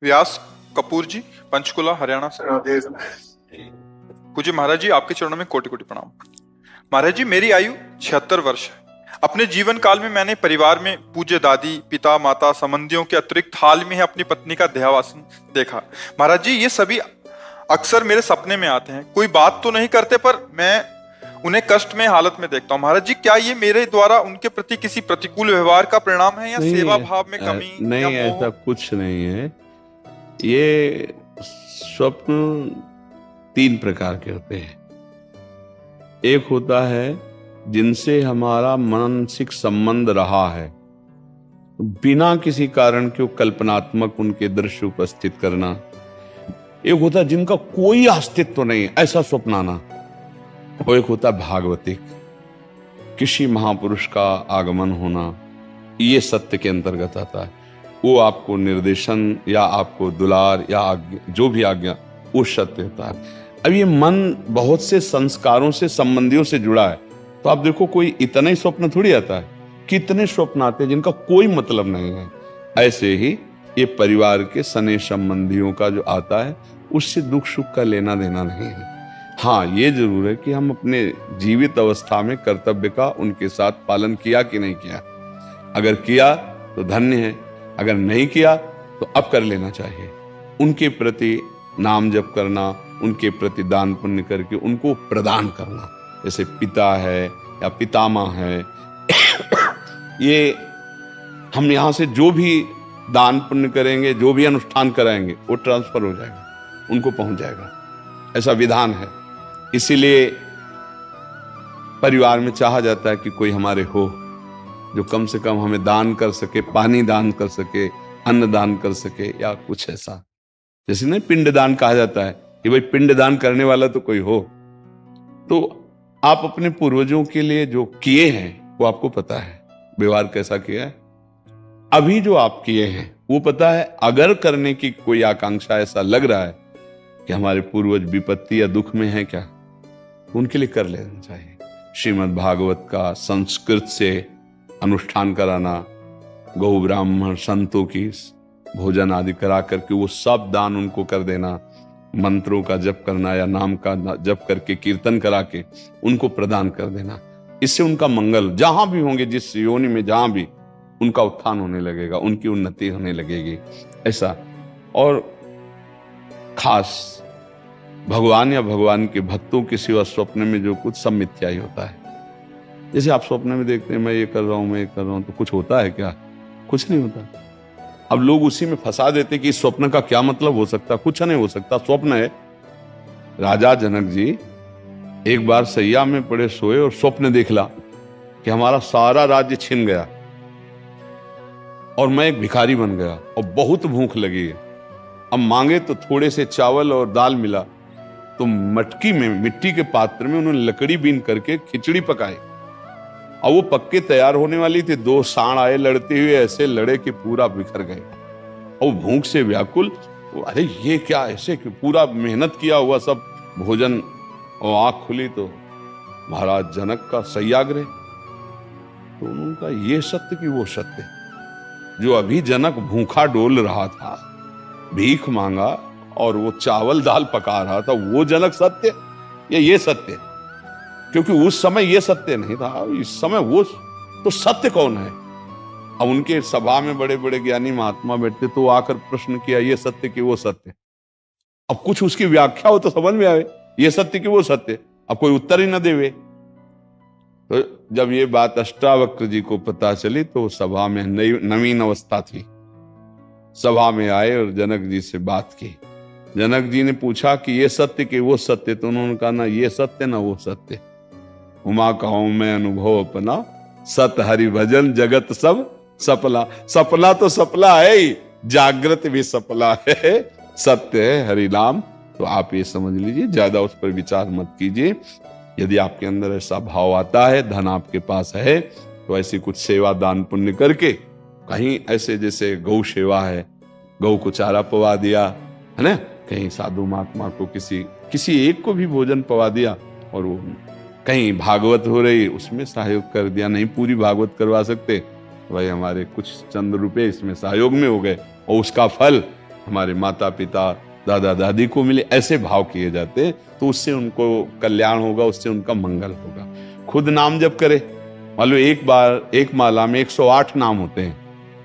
व्यास कपूर जी, पंचकुला, हरियाणा से। पूज्य महाराज जी, आपके चरणों में कोटि कोटि प्रणाम। महाराज जी, मेरी आयु 76 वर्ष है। अपने जीवन काल में मैंने परिवार में पूज्य दादी, पिता, माता, संबंधियों के अतिरिक्त हाल में ही अपनी पत्नी का देहावसान देखा। महाराज जी, ये सभी अक्सर मेरे सपने में आते हैं। कोई बात तो नहीं करते, पर मैं उन्हें कष्ट में हालत में देखता हूँ। महाराज जी, क्या ये मेरे द्वारा उनके प्रति किसी प्रतिकूल व्यवहार का परिणाम है, या सेवा भाव में कमी, नहीं, या मोह? ऐसा कुछ नहीं है। ये स्वप्न तीन प्रकार के होते हैं। एक होता है जिनसे हमारा मानसिक संबंध रहा है, बिना किसी कारण के कल्पनात्मक उनके दृश्य उपस्थित करना। एक होता है जिनका कोई अस्तित्व नहीं, ऐसा स्वप्न आना। और एक होता है भागवतिक, किसी महापुरुष का आगमन होना। ये सत्य के अंतर्गत आता है। वो आपको निर्देशन या आपको दुलार या आज्ञा, जो भी आज्ञा, वो सत्य होता है। अब ये मन बहुत से संस्कारों से, संबंधियों से जुड़ा है, तो आप देखो कोई इतना ही स्वप्न थोड़ी आता है, कितने स्वप्न आते हैं जिनका कोई मतलब नहीं है। ऐसे ही ये परिवार के सने संबंधियों का जो आता है, उससे दुख सुख का लेना देना नहीं है। हाँ, ये जरूर है कि हम अपने जीवित अवस्था में कर्तव्य का उनके साथ पालन किया कि नहीं किया। अगर किया तो धन्य है, अगर नहीं किया तो अब कर लेना चाहिए। उनके प्रति नाम जप करना, उनके प्रति दान पुण्य करके उनको प्रदान करना, जैसे पिता है या पितामह है। ये हम यहाँ से जो भी दान पुण्य करेंगे, जो भी अनुष्ठान कराएंगे, वो ट्रांसफर हो जाएगा, उनको पहुंच जाएगा। ऐसा विधान है। इसीलिए परिवार में चाहा जाता है कि कोई हमारे हो जो कम से कम हमें दान कर सके, पानी दान कर सके, अन्न दान कर सके, या कुछ ऐसा। जैसे ना पिंड दान कहा जाता है कि भाई पिंड दान करने वाला तो कोई हो। तो आप अपने पूर्वजों के लिए जो किए हैं वो आपको पता है, व्यवहार कैसा किया है। अभी जो आप किए हैं वो पता है। अगर करने की कोई आकांक्षा ऐसा लग रहा है कि हमारे पूर्वज विपत्ति या दुख में है क्या, उनके लिए कर लेना चाहिए। श्रीमद् भागवत का संस्कृत से अनुष्ठान कराना, गौ ब्राह्मण संतों की भोजन आदि करा करके वो सब दान उनको कर देना, मंत्रों का जप करना या नाम का जप करके कीर्तन करा के उनको प्रदान कर देना। इससे उनका मंगल, जहां भी होंगे, जिस योनि में जहां भी, उनका उत्थान होने लगेगा, उनकी उन्नति होने लगेगी। ऐसा। और खास भगवान या भगवान के भक्तों के सिवा स्वप्न में जो कुछ, सब मिथ्या ही होता है। जैसे आप स्वप्न में देखते हैं मैं ये कर रहा हूं, मैं ये कर रहा हूं, तो कुछ होता है क्या? कुछ नहीं होता। अब लोग उसी में फंसा देते कि इस स्वप्न का क्या मतलब हो सकता। कुछ नहीं हो सकता, स्वप्न है। राजा जनक जी एक बार सैया में पड़े सोए और स्वप्न देखला कि हमारा सारा राज्य छिन गया और मैं एक भिखारी बन गया और बहुत भूख लगी है। अब मांगे तो थोड़े से चावल और दाल मिला, तो मटकी में, मिट्टी के पात्र में उन्होंने लकड़ी बीन करके खिचड़ी पकाई। और वो पक्के तैयार होने वाली थी, दो सांड आए लड़ते हुए, ऐसे लड़े कि पूरा बिखर गए। और भूख से व्याकुल, अरे ये क्या, ऐसे कि पूरा मेहनत किया हुआ सब भोजन, और आंख खुली तो महाराज जनक का सत्याग्रह। तो उन्होंने कहा ये सत्य कि वो सत्य। जो अभी जनक भूखा डोल रहा था, भीख मांगा और वो चावल दाल पका रहा था, वो जनक सत्य या ये सत्य? क्योंकि उस समय ये सत्य नहीं था, इस समय वो तो सत्य कौन है? अब उनके सभा में बड़े बड़े ज्ञानी महात्मा बैठते, तो आकर प्रश्न किया ये सत्य कि वो सत्य। अब कुछ उसकी व्याख्या हो तो समझ में आवे, ये सत्य कि वो सत्य। अब कोई उत्तर ही न देवे। तो जब ये बात अष्टावक्र जी को पता चली, तो सभा में नवीन अवस्था थी। सभा में आए और जनक जी से बात की। जनक जी ने पूछा कि ये सत्य कि वो सत्य? तो उन्होंने कहा ना ये सत्य ना वो सत्य। उमा कहूं मैं अनुभव अपना, सत हरि भजन जगत सब सपला। सपना तो सपला है ही, जागृत भी सपला है, सत्य है हरि नाम। तो आप ये समझ लीजिए, ज्यादा उस पर विचार मत कीजिए। यदि आपके अंदर ऐसा भाव आता है, धन आपके पास है, तो ऐसी कुछ सेवा दान पुण्य करके, कहीं ऐसे जैसे गौ सेवा है, गौ को चारा पवा दिया है ना, कहीं साधु महात्मा को किसी एक को भी भोजन पवा दिया, और वो कहीं भागवत हो रही उसमें सहयोग कर दिया। नहीं पूरी भागवत करवा सकते, भाई हमारे कुछ चंद रुपए इसमें सहयोग में हो गए, और उसका फल हमारे माता पिता दादा दादी को मिले, ऐसे भाव किए जाते हैं, तो उससे उनको कल्याण होगा, उससे उनका मंगल होगा। खुद नाम जप करे, मान लो एक माला में 108 नाम होते हैं,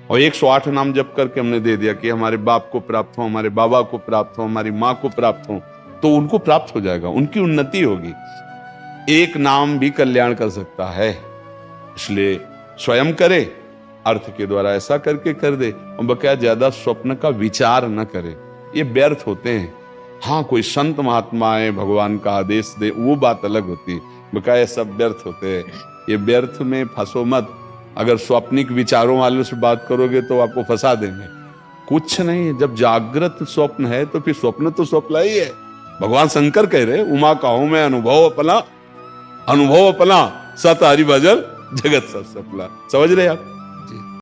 और 108 नाम जप करके हमने दे दिया कि हमारे बाप को प्राप्त हो, हमारे बाबा को प्राप्त हो, हमारी माँ को प्राप्त हो, तो उनको प्राप्त हो जाएगा, उनकी उन्नति होगी। एक नाम भी कल्याण कर सकता है, इसलिए स्वयं करे, अर्थ के द्वारा ऐसा करके कर दे, और बकाया ज्यादा स्वप्न का विचार न करे, ये व्यर्थ होते हैं। हाँ, कोई संत महात्मा है, भगवान का आदेश दे, वो बात अलग होती है, बकाया सब व्यर्थ होते हैं। ये व्यर्थ में फंसो मत। अगर स्वप्निक विचारों वालों से बात करोगे तो आपको फंसा देंगे। कुछ नहीं है, जब जागृत स्वप्न है तो फिर स्वप्न तो स्वप्न ही है। भगवान शंकर कह रहे, उमा कहूं मैं अनुभव अपना सत हरि भजन जगत सब सफला। समझ रहे आप?